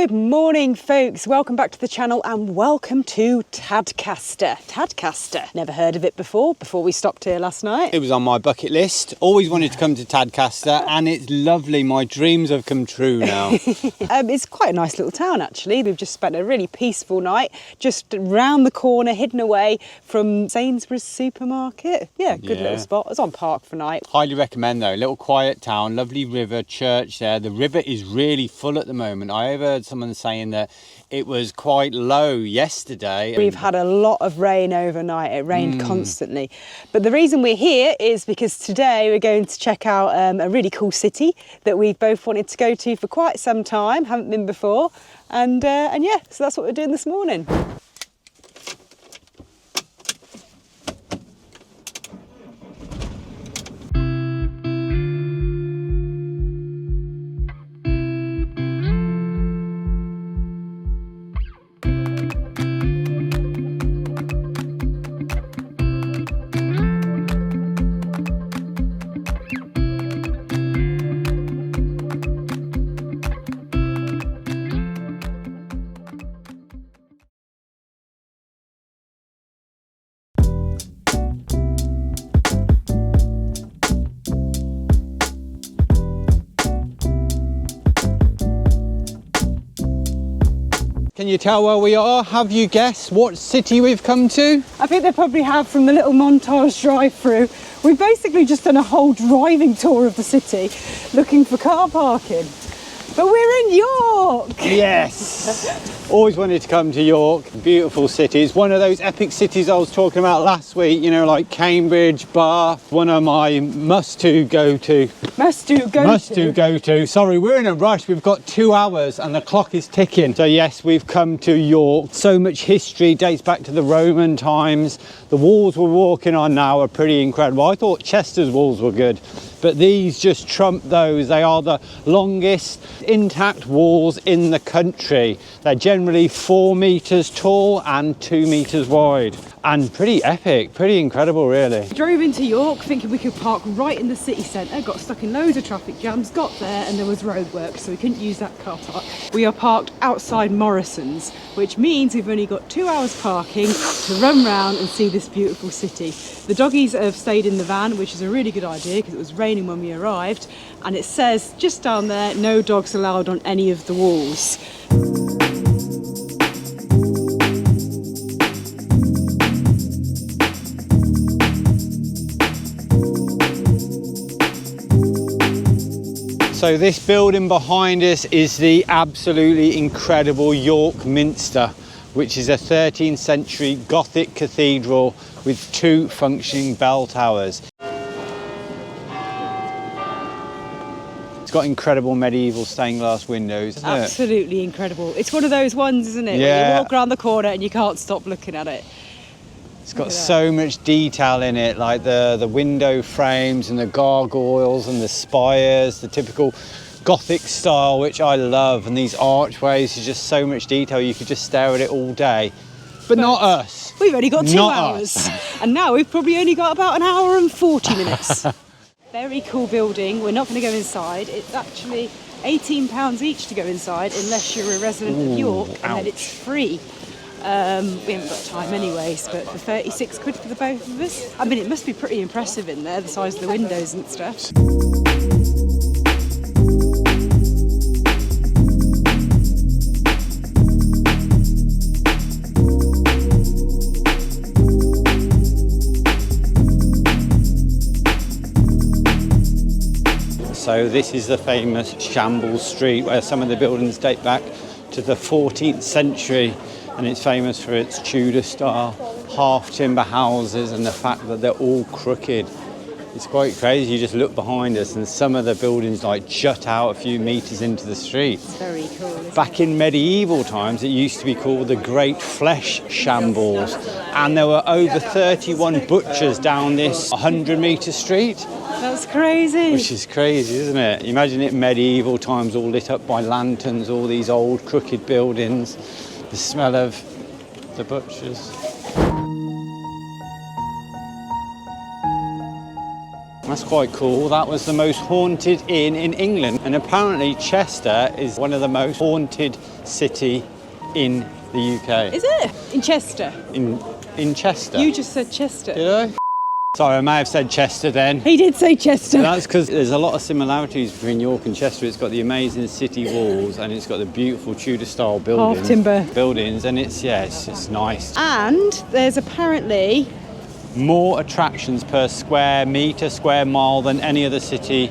Good morning, folks. Welcome back to the channel and welcome to Tadcaster. Tadcaster. Never heard of it before we stopped here last night. It was on my bucket list. Always wanted to come to Tadcaster and it's lovely. My dreams have come true now. It's quite a nice little town, actually. We've just spent a really peaceful night just round the corner, hidden away from Sainsbury's supermarket. Yeah, good little spot. I was on park for night. Highly recommend though. Little quiet town, lovely river, church there. The river is really full at the moment. I overheard someone saying that it was quite low yesterday. We've had a lot of rain overnight. It rained constantly. But the reason we're here is because today we're going to check out a really cool city that we've both wanted to go to for quite some time, haven't been before. And yeah, so that's what we're doing this morning. Can you tell where we are? Have you guessed what city we've come to? I think they probably have from the little montage drive-through. We've basically just done a whole driving tour of the city looking for car parking. But we're in York! Yes! Always wanted to come to York. Beautiful city. It's one of those epic cities I was talking about last week, you know, like Cambridge, Bath. One of my must-do go-to. Must-do go-to. Sorry, we're in a rush. We've got 2 hours and the clock is ticking. So yes, we've come to York. So much history, dates back to the Roman times. The walls we're walking on now are pretty incredible. I thought Chester's walls were good, but these just trump those. They are the longest intact walls in the country. They're generally 4 meters tall and 2 meters wide, and pretty epic, pretty incredible really. Drove into York thinking we could park right in the city centre, got stuck in loads of traffic jams, got there and there was roadwork, so we couldn't use that car park. We are parked outside Morrison's, which means we've only got 2 hours parking to run round and see this beautiful city. The doggies have stayed in the van, which is a really good idea because it was raining when we arrived, and it says just down there, no dogs allowed on any of the walls. So this building behind us is the absolutely incredible York Minster, which is a 13th century Gothic cathedral with 2 functioning bell towers. It's got incredible medieval stained glass windows, isn't it? Absolutely incredible. It's one of those ones, isn't it? Yeah. Where you walk around the corner and you can't stop looking at it. It's got so much detail in it, like the window frames and the gargoyles and the spires, the typical Gothic style, which I love, and these archways are just so much detail. You could just stare at it all day, but not us. We've only got 2 Not hours, us. and now we've probably only got about an hour and 40 minutes. Very cool building. We're not going to go inside. It's actually £18 each to go inside unless you're a resident of York, and then it's free. We haven't got time anyways, but for 36 quid for the both of us, I mean, it must be pretty impressive in there, the size of the windows and stuff. So this is the famous Shambles Street, where some of the buildings date back to the 14th century, and it's famous for its Tudor style half timber houses and the fact that they're all crooked. It's quite crazy. You just look behind us and some of the buildings like jut out a few meters into the street. It's very cool. Back in medieval times, it used to be called the Great Flesh Shambles, and there were over 31 butchers down this 100-metre street. That's crazy. Which is crazy, isn't it? Imagine it medieval times, all lit up by lanterns, all these old crooked buildings, the smell of the butchers. That's quite cool. That was the most haunted inn in England, and apparently Chester is one of the most haunted city in the UK. Is it? In Chester? In Chester. You just said Chester. Did I? Sorry, I may have said Chester then. He did say Chester. That's because there's a lot of similarities between York and Chester. It's got the amazing city walls and it's got the beautiful Tudor style buildings. Half timber. Buildings, and it's nice. And there's apparently more attractions per square metre, square mile than any other city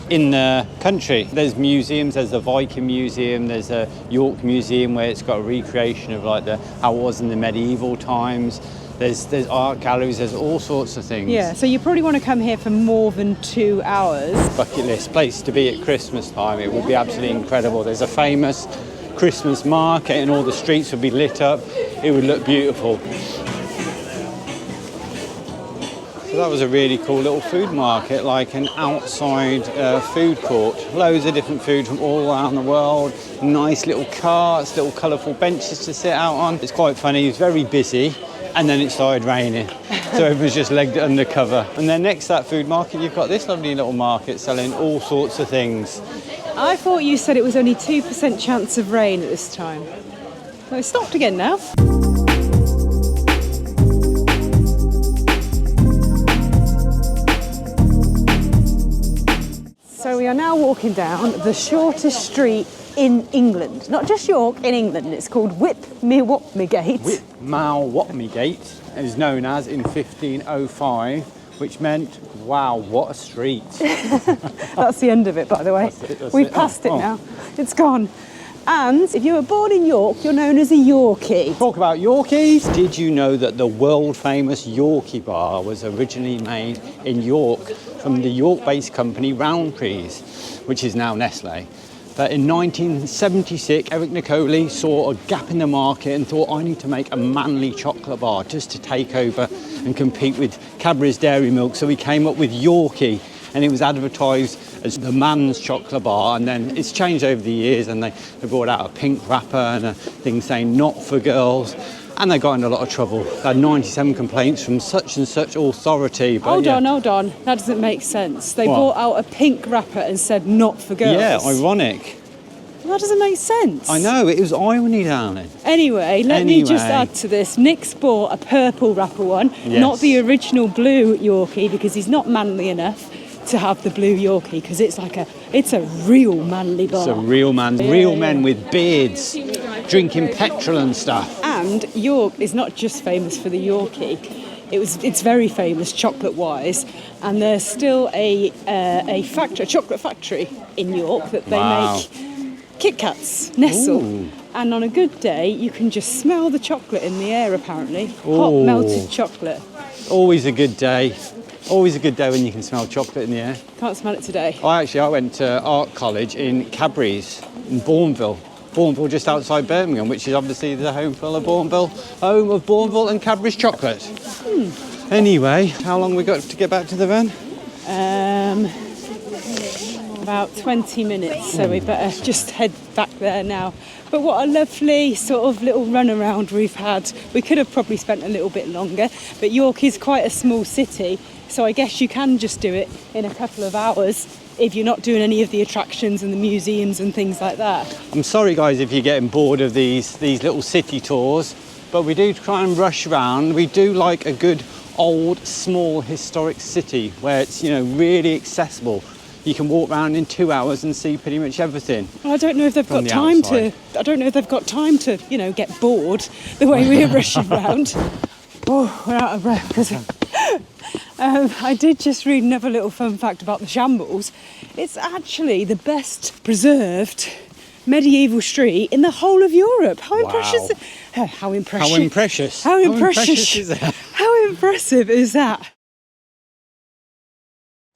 in the country. There's museums, there's the Viking Museum, there's a York Museum where it's got a recreation of like how it was in the medieval times. There's art galleries, there's all sorts of things. Yeah, so you probably want to come here for more than 2 hours. Bucket list place to be at Christmas time. It would be absolutely incredible. There's a famous Christmas market and all the streets would be lit up. It would look beautiful. So that was a really cool little food market, like an outside food court. Loads of different food from all around the world. Nice little carts, little colourful benches to sit out on. It's quite funny, it was very busy. And then it started raining, so everyone's just legged it under cover. And then next to that food market, you've got this lovely little market selling all sorts of things. I thought you said it was only 2% chance of rain at this time. Well, it's stopped again now. So we are now walking down the shortest street in England. Not just York, in England. It's called Whip-me-wop-me-gate. Whip-me-wop-me-gate is known as in 1505, which meant, wow, what a street. That's the end of it, by the way. We've passed it now. It's gone. And if you were born in York, you're known as a Yorkie. Talk about Yorkies. Did you know that the world famous Yorkie bar was originally made in York from the York-based company Roundtrees, which is now Nestle? But in 1976, Eric Nicoli saw a gap in the market and thought, I need to make a manly chocolate bar just to take over and compete with Cadbury's Dairy Milk. So he came up with Yorkie, and it was advertised as the man's chocolate bar. And then it's changed over the years, and they brought out a pink wrapper and a thing saying not for girls. And they got in a lot of trouble. They had 97 complaints from such and such authority. But hold on. That doesn't make sense. They brought out a pink wrapper and said not for girls. Yeah, ironic. Well, that doesn't make sense. I know, it was irony, darling. Anyway, let me just add to this. Nick's bought a purple wrapper one, not the original blue Yorkie, because he's not manly enough to have the blue Yorkie, because it's a real manly bar. It's a real man, real men with beards, drinking petrol and stuff. And York is not just famous for the Yorkie. It's very famous chocolate-wise, and there's still a chocolate factory in York that they make Kit Kats, Nestle. Ooh. And on a good day, you can just smell the chocolate in the air, apparently. Hot melted chocolate. Always a good day. Always a good day when you can smell chocolate in the air. Can't smell it today. I went to art college in Cadbury's in Bourneville. Bourneville, just outside Birmingham, which is obviously the home of Bourneville and Cadbury's chocolate. Anyway, how long we got to get back to the van? About 20 minutes, so we better just head back there now. But what a lovely sort of little run around we've had. We could have probably spent a little bit longer, but York is quite a small city, so I guess you can just do it in a couple of hours if you're not doing any of the attractions and the museums and things like that. I'm sorry guys if you're getting bored of these little city tours, but we do try and rush around. We do like a good old small historic city where it's, you know, really accessible. You can walk around in 2 hours and see pretty much everything. Well, I don't know if they've got time to. I don't know if they've got time to, you know, get bored the way we're rushing around. Oh, we're out of breath because I did just read another little fun fact about the Shambles. It's actually the best preserved medieval street in the whole of Europe. How impressive! How impressive! How impressive! How impressive is that? How impressive is that?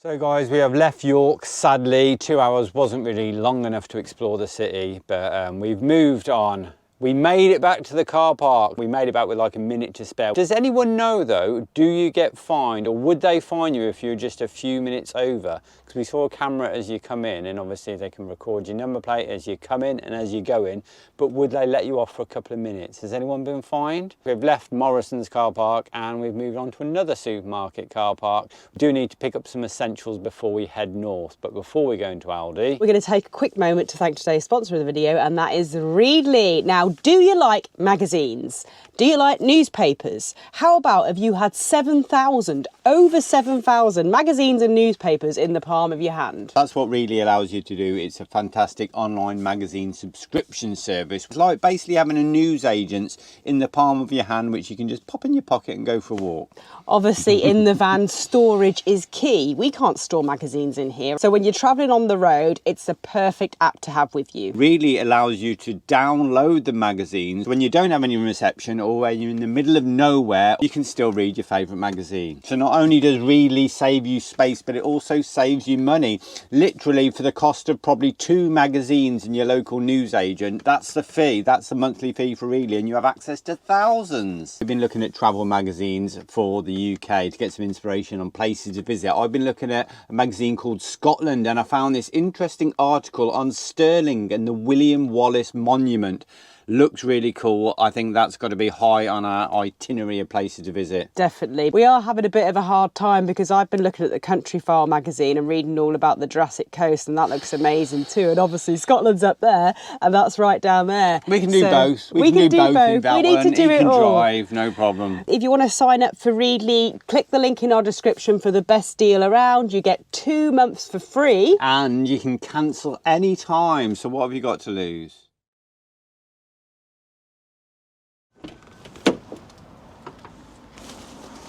So guys, we have left York, sadly. 2 hours wasn't really long enough to explore the city, but we've moved on We made it back to the car park. We made it back with like a minute to spare. Does anyone know though, do you get fined, or would they fine you if you're just a few minutes over? Because we saw a camera as you come in, and obviously they can record your number plate as you come in and as you go in, but would they let you off for a couple of minutes? Has anyone been fined? We've left Morrison's car park and we've moved on to another supermarket car park. We do need to pick up some essentials before we head north, but before we go into Aldi, we're going to take a quick moment to thank today's sponsor of the video, and that is Readly. Now, do you like magazines? Do you like newspapers? How about have you had 7,000, over 7,000 magazines and newspapers in the palm of your hand? that's what Readly allows you to do. It's a fantastic online magazine subscription service. It's like basically having a news agent in the palm of your hand, which you can just pop in your pocket and go for a walk. Obviously, in the van, storage is key. We can't store magazines in here. So when you're travelling on the road, it's the perfect app to have with you. Really allows you to download the magazines when you don't have any reception, or when you're in the middle of nowhere, you can still read your favourite magazine. So not only does Readly save you space, but it also saves you money. Literally, for the cost of probably 2 magazines in your local newsagent, that's the fee. That's the monthly fee for Readly, and you have access to thousands. We've been looking at travel magazines for the UK to get some inspiration on places to visit. I've been looking at a magazine called Scotland, and I found this interesting article on Stirling and the William Wallace Monument. Looks really cool. I think that's got to be high on our itinerary of places to visit. Definitely. We are having a bit of a hard time because I've been looking at the Country File magazine and reading all about the Jurassic Coast, and that looks amazing too. And obviously Scotland's up there and that's right down there. We can do both. We can do both. In that we need one. to do You it can all. drive, no problem. If you want to sign up for Readly, click the link in our description for the best deal around. You get 2 months for free. And you can cancel any time. So what have you got to lose?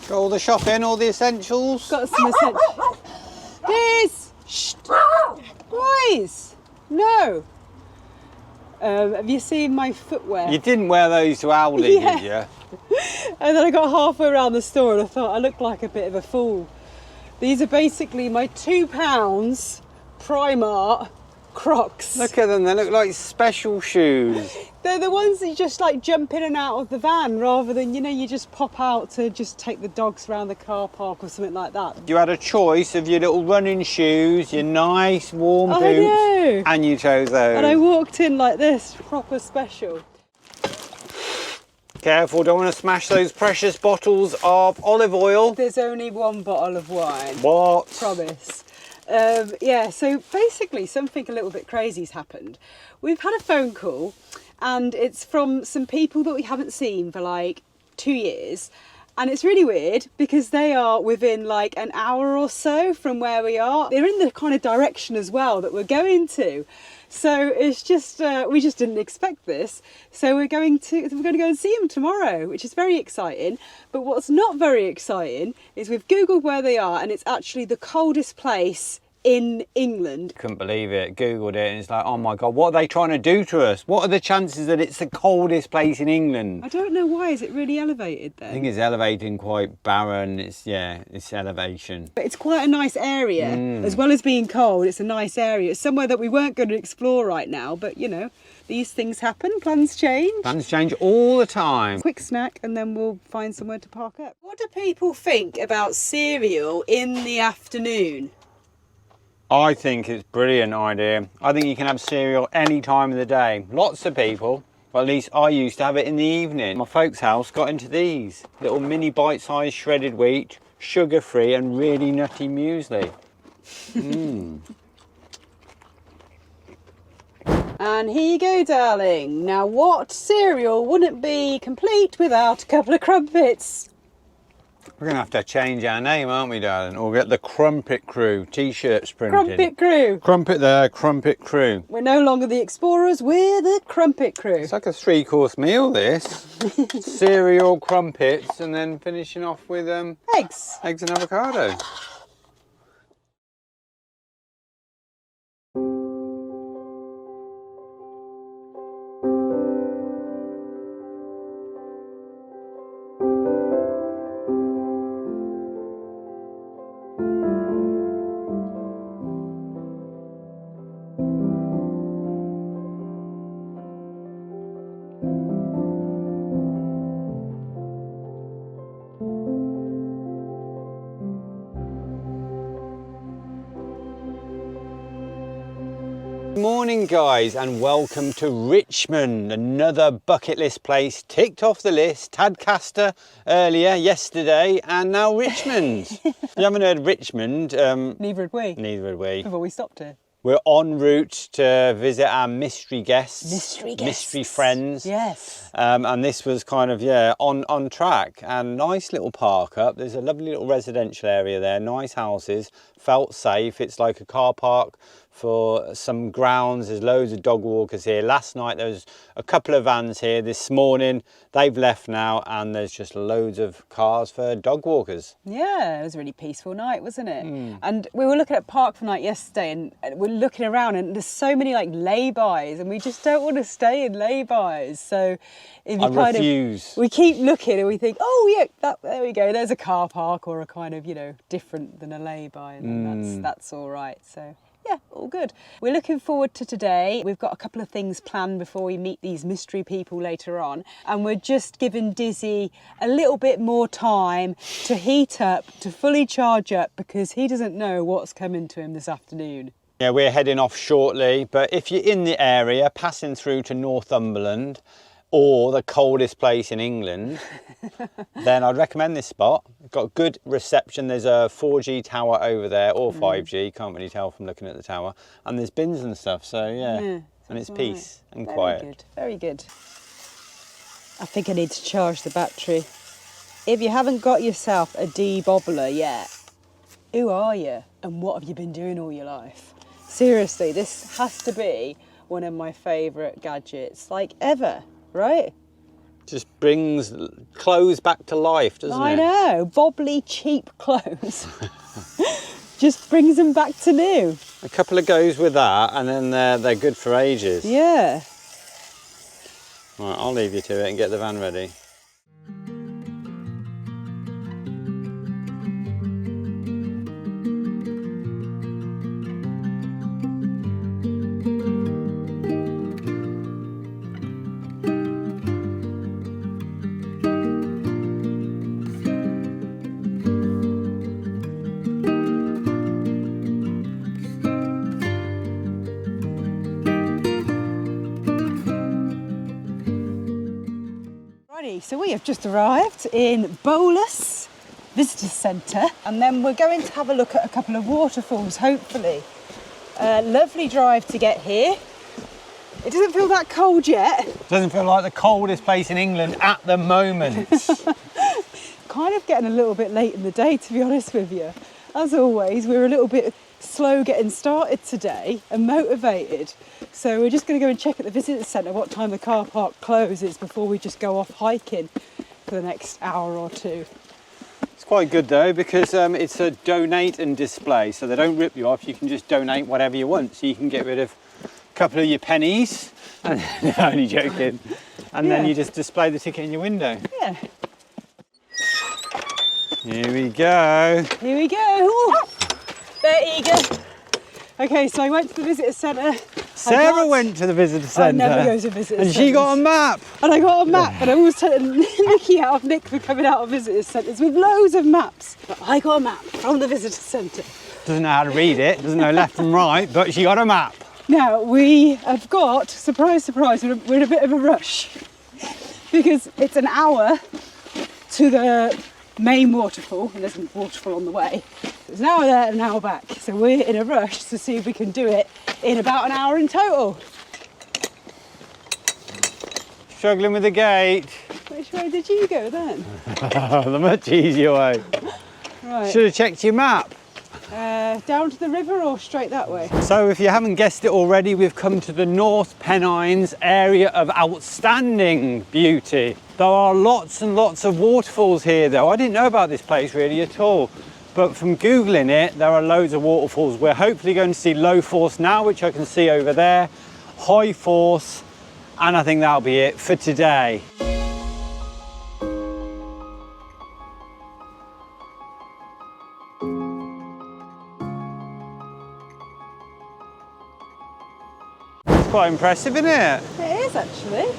Got all the shopping, all the essentials. Got some essentials. Liz! Shh! Boys! No! Have you seen my footwear? You didn't wear those to Aldi, Yeah. did you? And then I got halfway around the store and I thought I looked like a bit of a fool. These are basically my £2 Primark Crocs. Look at them, they look like special shoes. They're the ones that you just like jump in and out of the van rather than, you know, you just pop out to just take the dogs around the car park or something like that. You had a choice of your little running shoes, your nice warm boots, I know. and you chose those. And I walked in like this, proper special. Careful, don't want to smash those precious bottles of olive oil. There's only one bottle of wine. What? Promise. Yeah, so basically something a little bit crazy's happened. We've had a phone call and it's from some people that we haven't seen for like 2 years. And it's really weird because they are within like an hour or so from where we are. They're in the kind of direction as well that we're going to. So it's just, we just didn't expect this. So we're going to go and see them tomorrow, which is very exciting. But what's not very exciting is we've Googled where they are and it's actually the coldest place in England. Couldn't believe it. Googled it and it's like, oh my God, what are they trying to do to us? What are the chances that it's the coldest place in England? I don't know why, is it really elevated I then? think it's elevating, quite barren. It's elevation. But it's quite a nice area. As well as being cold, it's a nice area. It's somewhere that we weren't going to explore right now, but you know, these things happen, plans change. Plans change all the time. Quick snack and then we'll find somewhere to park up. What do people think about cereal in the afternoon? I think it's a brilliant idea. I think you can have cereal any time of the day. Lots of people, well, at least I used to have it in the evening. My folks' house got into these little mini bite-sized shredded wheat, sugar-free and really nutty muesli. And here you go, darling. Now what cereal wouldn't be complete without a couple of crumpets? We're going to have to change our name, aren't we, darling? Or get the Crumpet Crew t-shirts printed. Crumpet Crew. Crumpet there, Crumpet Crew. We're no longer the explorers, we're the Crumpet Crew. It's like a 3-course meal, this. Cereal, crumpets, and then finishing off with Eggs. eggs and avocado. morning guys, and welcome to Richmond, another bucket list place ticked off the list. Tadcaster earlier, yesterday, and now Richmond. If you haven't heard Richmond, Neither had we. neither had we. Before we stopped here. We're en route to visit our mystery guests. Mystery friends. Yes. And this was kind of, yeah, on track. And nice little park up. There's a lovely little residential area there, nice houses, felt safe. It's like a car park for some grounds. There's loads of dog walkers here. Last night there was a couple of vans here. This morning they've left now, and there's just loads of cars for dog walkers. Yeah, it was a really peaceful night, wasn't it? And we were looking at Park for Night yesterday, and we're looking around, and there's so many like lay-bys, and we just don't want to stay in lay-bys. So if you refuse. We keep looking and we think, oh yeah, there we go. There's a car park or a kind of, you know, different than a lay-by, and that's all right. So. Yeah, all good. We're looking forward to today. We've got a couple of things planned before we meet these mystery people later on. And we're just giving Dizzy a little bit more time to heat up, to fully charge up, because he doesn't know what's coming to him this afternoon. Yeah, we're heading off shortly, but if you're in the area, passing through to Northumberland, or the coldest place in England, then I'd recommend this spot. Got good reception. There's a 4G tower over there, or 5G, can't really tell from looking at the tower. And there's bins and stuff, so yeah. And it's peace and quiet. Very good, very good. I think I need to charge the battery. If you haven't got yourself a de-bobbler yet, who are you and what have you been doing all your life? Seriously, this has to be one of my favourite gadgets, like ever. Right? Just brings clothes back to life, doesn't it? I know, bobbly cheap clothes. Just brings them back to new. A couple of goes with that, and then they're good for ages. Yeah. Right, I'll leave you to it and get the van ready. So we have just arrived in Bolus Visitor Centre, and then we're going to have a look at a couple of waterfalls, hopefully. Lovely drive to get here. It doesn't feel that cold yet. Doesn't feel like the coldest place in England at the moment. Kind of getting a little bit late in the day, to be honest with you. As always, we're a little bit slow getting started today and motivated. So we're just going to go and check at the visitor centre what time the car park closes before we just go off hiking for the next hour or two. It's quite good though, because it's a donate and display, so they don't rip you off. You can just donate whatever you want, so you can get rid of a couple of your pennies, and no, only joking, and then you just display the ticket in your window. Yeah. Here we go. Here we go. Ooh, they're eager. Okay, so I went to the visitor centre. Sarah went to the visitor centre. I never go to visitor centres. And she got a map. And I got a map, and I was telling Nicky out of Nick for coming out of visitor centres with loads of maps. But I got a map from the visitor centre. Doesn't know how to read it, doesn't know left and right, but she got a map. Now, we have got, surprise, surprise, we're in a bit of a rush because it's an hour to the main waterfall, and there's a waterfall on the way. It's an hour there and an hour back, so we're in a rush to see if we can do it in about an hour in total. Struggling with the gate. Which way did you go then? The much easier way. Right. Should have checked your map. Down to the river or straight that way? So if you haven't guessed it already, we've come to the North Pennines area of outstanding beauty. There are lots and lots of waterfalls here though. I didn't know about this place really at all, but from Googling it, there are loads of waterfalls. We're hopefully going to see low force now, which I can see over there, high force, and I think that'll be it for today. Quite impressive, isn't it? It is actually.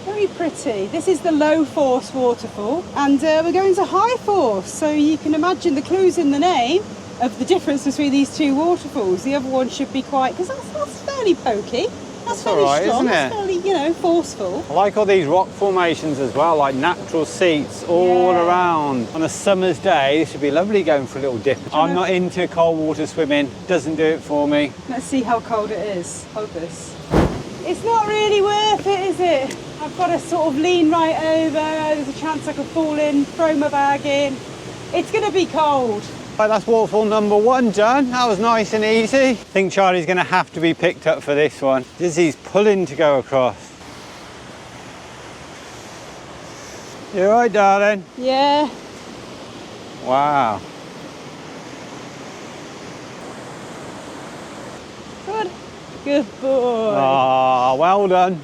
Very pretty. This is the low force waterfall, and we're going to high force, so you can imagine the clues in the name. of the difference between these two waterfalls. The other one should be quite, because that's fairly pokey. That's fairly all right, strong. isn't That's it? fairly, you know, forceful. I like all these rock formations as well, like natural seats all around. On a summer's day, this would be lovely going for a little dip. I'm not into cold water swimming, doesn't do it for me. Let's see how cold it is. Hold this. It's not really worth it, is it? I've got to sort of lean right over. There's a chance I could fall in, throw my bag in. It's going to be cold. Right, that's waterfall number 1 done. That was nice and easy. I think Charlie's going to have to be picked up for this one. Dizzy's pulling to go across. You all right, darling? Yeah. Wow. Good. Good boy. Ah, well done.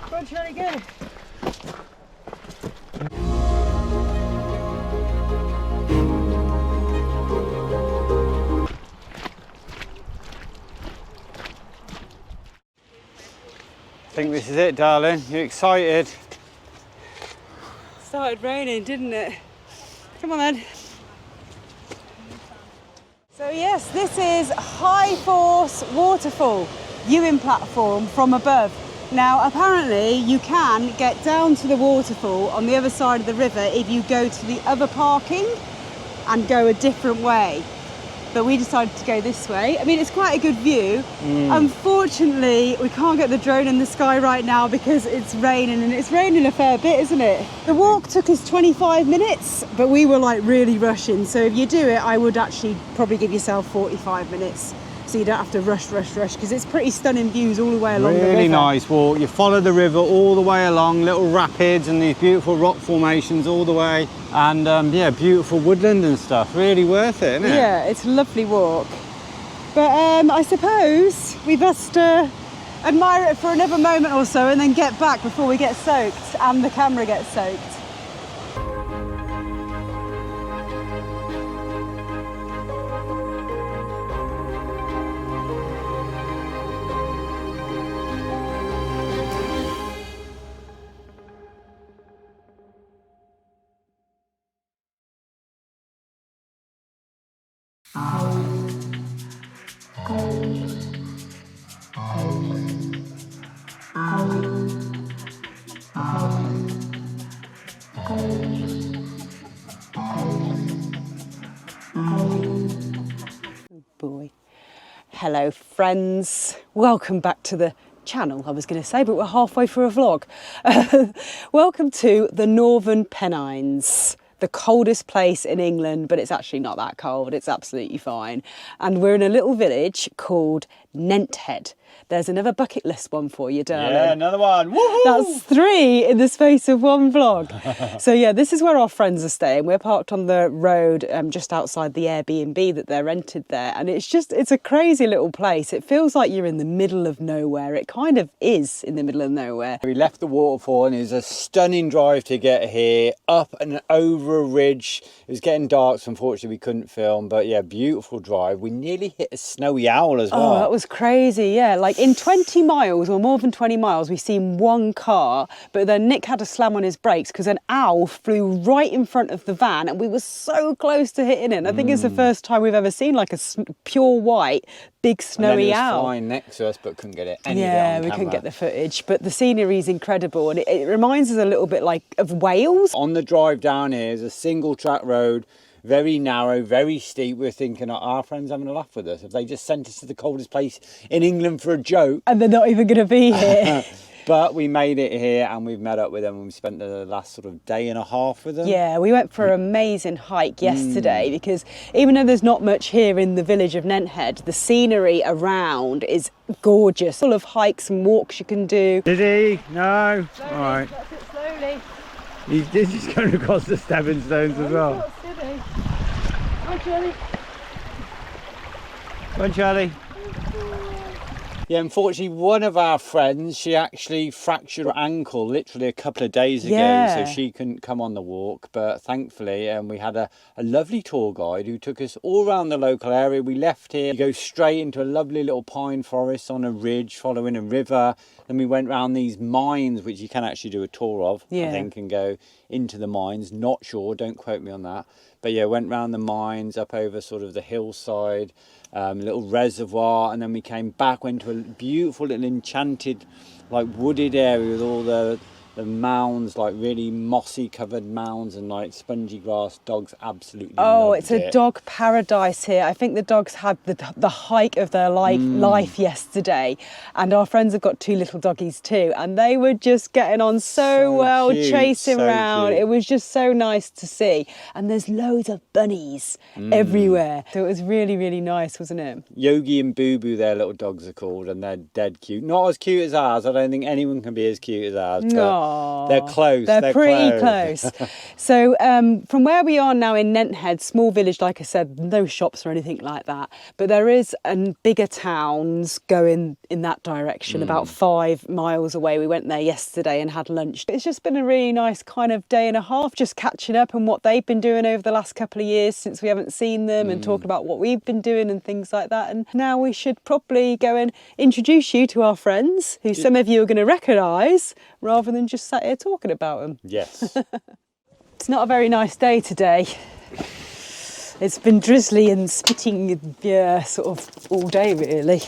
Go on, Charlie, go. I think this is it, darling. You excited? Started raining, didn't it? Come on then. So yes, this is High Force Waterfall viewing platform from above. Now apparently you can get down to the waterfall on the other side of the river if you go to the other parking and go a different way. But we decided to go this way. I mean, it's quite a good view. Unfortunately, we can't get the drone in the sky right now because it's raining, and it's raining a fair bit, isn't it? The walk took us 25 minutes, but we were like really rushing. So if you do it, I would actually probably give yourself 45 minutes. So you don't have to rush, because it's pretty stunning views all the way along the river. Really nice walk. You follow the river all the way along, little rapids and these beautiful rock formations all the way. And yeah, beautiful woodland and stuff. Really worth it, isn't it? Yeah, it's a lovely walk. But I suppose we best admire it for another moment or so and then get back before we get soaked and the camera gets soaked. Boy. Hello friends, welcome back to the channel I was going to say, but we're halfway through a vlog. Welcome to the Northern Pennines, the coldest place in England, but it's actually not that cold, it's absolutely fine. And we're in a little village called Nenthead. There's another bucket list one for you, darling. Yeah, another one. Woohoo! That's 3 in the space of one vlog. So yeah, this is where our friends are staying. We're parked on the road just outside the Airbnb that they're rented there. And it's a crazy little place. It feels like you're in the middle of nowhere. It kind of is in the middle of nowhere. We left the waterfall and it was a stunning drive to get here, up and over a ridge. It was getting dark, so unfortunately we couldn't film, but yeah, beautiful drive. We nearly hit a snowy owl as well. Oh, that was crazy, yeah. Like in 20 miles or more than 20 miles, we've seen one car, but then Nick had to slam on his brakes because an owl flew right in front of the van and we were so close to hitting it. And I think it's the first time we've ever seen like a pure white, big snowy and then it was owl. flying next to us, but couldn't get it. Yeah, we couldn't get the footage, but the scenery is incredible and it reminds us a little bit like of Wales. On the drive down here is a single track road, very narrow, very steep. We're thinking, are our friends having a laugh with us? Have they just sent us to the coldest place in England for a joke? And they're not even going to be here. But we made it here and we've met up with them and we spent the last sort of day and a half with them. Yeah, we went for an amazing hike yesterday because even though there's not much here in the village of Nenthead, the scenery around is gorgeous. Full of hikes and walks you can do. Did he? No? Slowly, All right. that's it, slowly. He's just going across the stepping stones as well. Hi, Charlie. Come on, Charlie. Yeah, unfortunately, one of our friends, she actually fractured her ankle literally a couple of days ago, Yeah. so she couldn't come on the walk. But thankfully, we had a lovely tour guide who took us all around the local area. We left here, you go straight into a lovely little pine forest on a ridge, following a river. Then we went round these mines, which you can actually do a tour of, I think, and go into the mines. Not sure, don't quote me on that. But yeah, went round the mines, up over sort of the hillside, little reservoir, and then we came back, went to a beautiful little enchanted, like wooded area with all the mounds, like really mossy covered mounds and like spongy grass. Dogs absolutely loved it's a dog paradise here. I think the dogs had the hike of their life yesterday, and our friends have got 2 little doggies too, and they were just getting on so well, cute, chasing so around. cute. It was just so nice to see, and there's loads of bunnies everywhere. So it was really, really nice, wasn't it? Yogi and Boo Boo, their little dogs are called, and they're dead cute. Not as cute as ours. I don't think anyone can be as cute as ours. But they're close. They're pretty close. So from where we are now in Nenthead, small village, like I said, no shops or anything like that. But there is bigger towns going in that direction, about 5 miles away. We went there yesterday and had lunch. It's just been a really nice kind of day and a half, just catching up on what they've been doing over the last couple of years since we haven't seen them, and talking about what we've been doing and things like that. And now we should probably go and introduce you to our friends, who some of you are going to recognise, rather than just sat here talking about them. Yes. It's not a very nice day today. It's been drizzly and spitting, sort of all day really.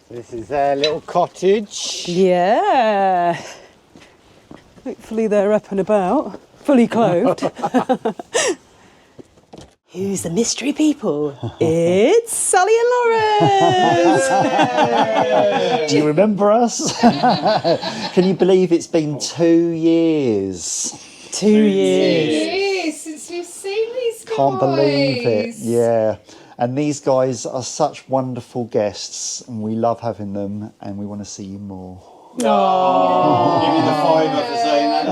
This is their little cottage. Yeah. Hopefully they're up and about, fully clothed. Who's the mystery people? It's Sally and Lauren! Do you remember us? Can you believe it's been 2 years? 2 years. Years since we've seen these guys. Can't believe it, yeah. And these guys are such wonderful guests, and we love having them, and we want to see you more. Give me the fiver for saying that.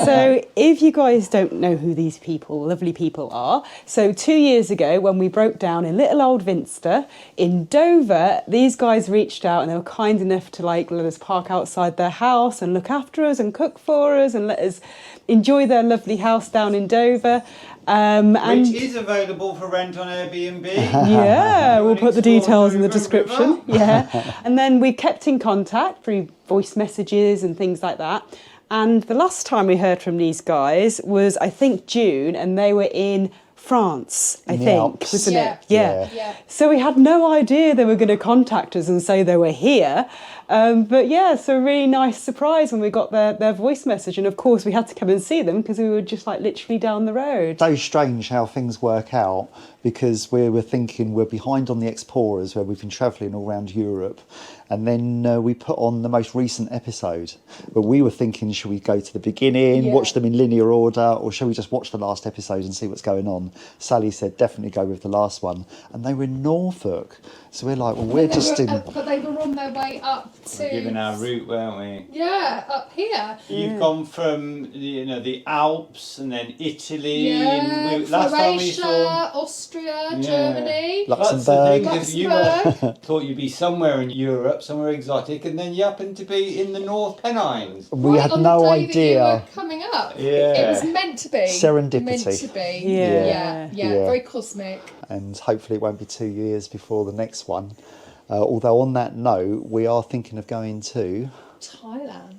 So if you guys don't know who these people, lovely people are, so 2 years ago when we broke down in little old Minster in Dover, these guys reached out and they were kind enough to let us park outside their house and look after us and cook for us and let us enjoy their lovely house down in Dover. And Which is available for rent on Airbnb. yeah, we'll put the details in the River. description. Yeah. And then we kept in contact through voice messages and things like that. And the last time we heard from these guys was, I think, June, and they were in France, I In the think, Alps. wasn't Yeah. it? Yeah. Yeah. So we had no idea they were going to contact us and say they were here. But yeah, so a really nice surprise when we got their voice message. And of course, we had to come and see them because we were just literally down the road. So strange how things work out, because we were thinking we're behind on the Explorers, where we've been travelling all around Europe, and then we put on the most recent episode. But we were thinking, should we go to the beginning, Yeah. watch them in linear order, or shall we just watch the last episode and see what's going on? Sally said definitely go with the last one, and they were in Norfolk. So we're like, well, we're just in... But they were on their way up to. Given our route, weren't we? Yeah, up here. You've gone from the Alps and then Italy. Yeah, and last time we Croatia, saw. Austria, Germany. That's the Luxembourg. thing, 'cause you thought you'd be somewhere in Europe, somewhere exotic, and then you happen to be in the North Pennines. We Right had on no the day that you idea. were coming up. Yeah. It was meant to be. Serendipity. Meant to be. Yeah. Yeah. Very cosmic. And hopefully it won't be 2 years before the next one. Although on that note, we are thinking of going to... Thailand.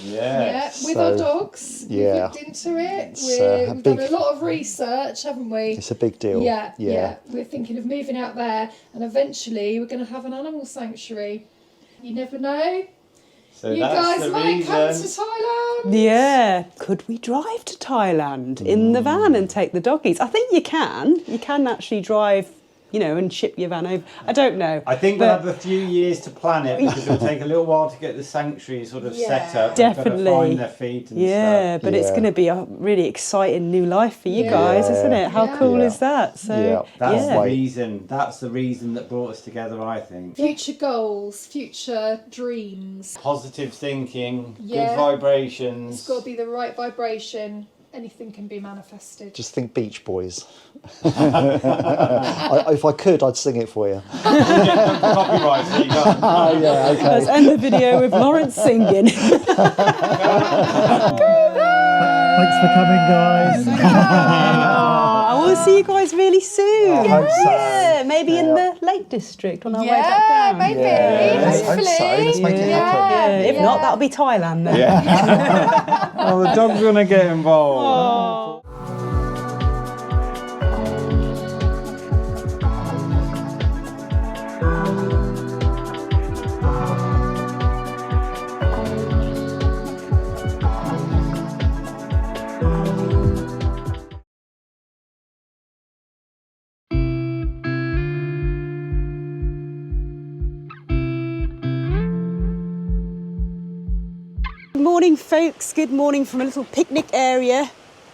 Yes. Yeah, with So, our dogs. yeah. We've looked into it. It's, We've a done big- a lot of research, haven't we? It's a big deal. Yeah. We're thinking of moving out there, and eventually we're going to have an animal sanctuary. You never know. So You that's guys the might come to reason. Thailand. Yeah. Could we drive to Thailand in the van and take the doggies? I think you can. You can actually drive, and ship your van over. I don't know. I think we'll But- have a few years to plan it because it'll take a little while to get the sanctuary sort of set up. Definitely. They've got to find their feet and Yeah, stuff. but it's Yeah. going to be a really exciting new life for you Yeah. guys, isn't it? How Yeah. cool Yeah. is that? So, Yeah. That's yeah. the reason. That's the reason that brought us together, I think. Future goals, future dreams. Positive thinking, Yeah. good vibrations. It's got to be the right vibration. anything can be manifested. Just think Beach Boys. If I could, I'd sing it for you. Copyright, so you can't. Oh, yeah, okay. Let's end the video with Lawrence singing. Thanks for coming, guys. I will see you guys really soon. I hope so. Yeah, maybe in the Lake District on our way back Yeah, down. maybe. Let's hope Hopefully. so. Let's make it happen. Yeah, if not, that'll be Thailand then. Yeah. Oh, the dog's gonna get involved. Good morning, folks. Good morning from a little picnic area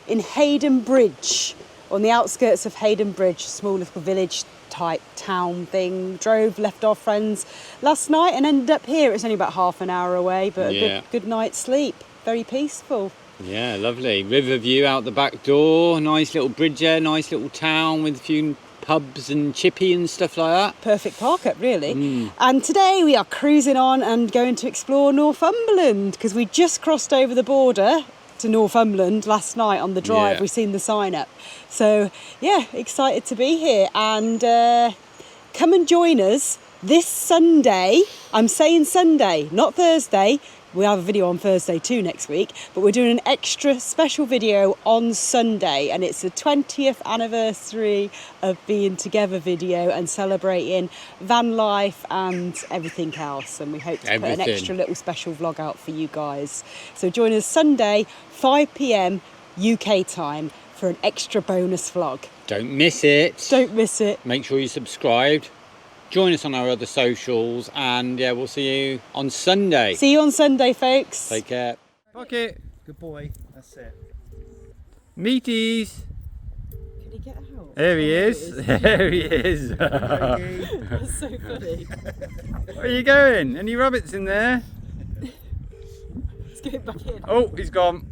in Hayden Bridge, on the outskirts of Hayden Bridge, small little village type town thing. Drove, left our friends last night and ended up here. It's only about half an hour away, but a good night's sleep. Very peaceful. Yeah, lovely. River view out the back door. Nice little bridge there. Nice little town with a few pubs and chippy and stuff like that. Perfect park up, really. And today we are cruising on and going to explore Northumberland, because we just crossed over the border to Northumberland last night on the drive. Yeah. We've seen the sign up. So, yeah, excited to be here. And come and join us this Sunday. I'm saying Sunday, not Thursday. We'll have a video on Thursday too next week, but we're doing an extra special video on Sunday, and it's the 20th anniversary of being together video and celebrating van life and everything else. And we hope to put an extra little special vlog out for you guys. So join us Sunday, 5 p.m. UK time for an extra bonus vlog. Don't miss it. Don't miss it. Make sure you're subscribed. Join us on our other socials, and yeah, we'll see you on Sunday. See you on Sunday, folks. Take care. Pocket. Good boy. That's it. Meaties. Can he get out? There he is. There he is. That's so funny. Where are you going? Any rabbits in there? Let's get back in. Oh, he's gone.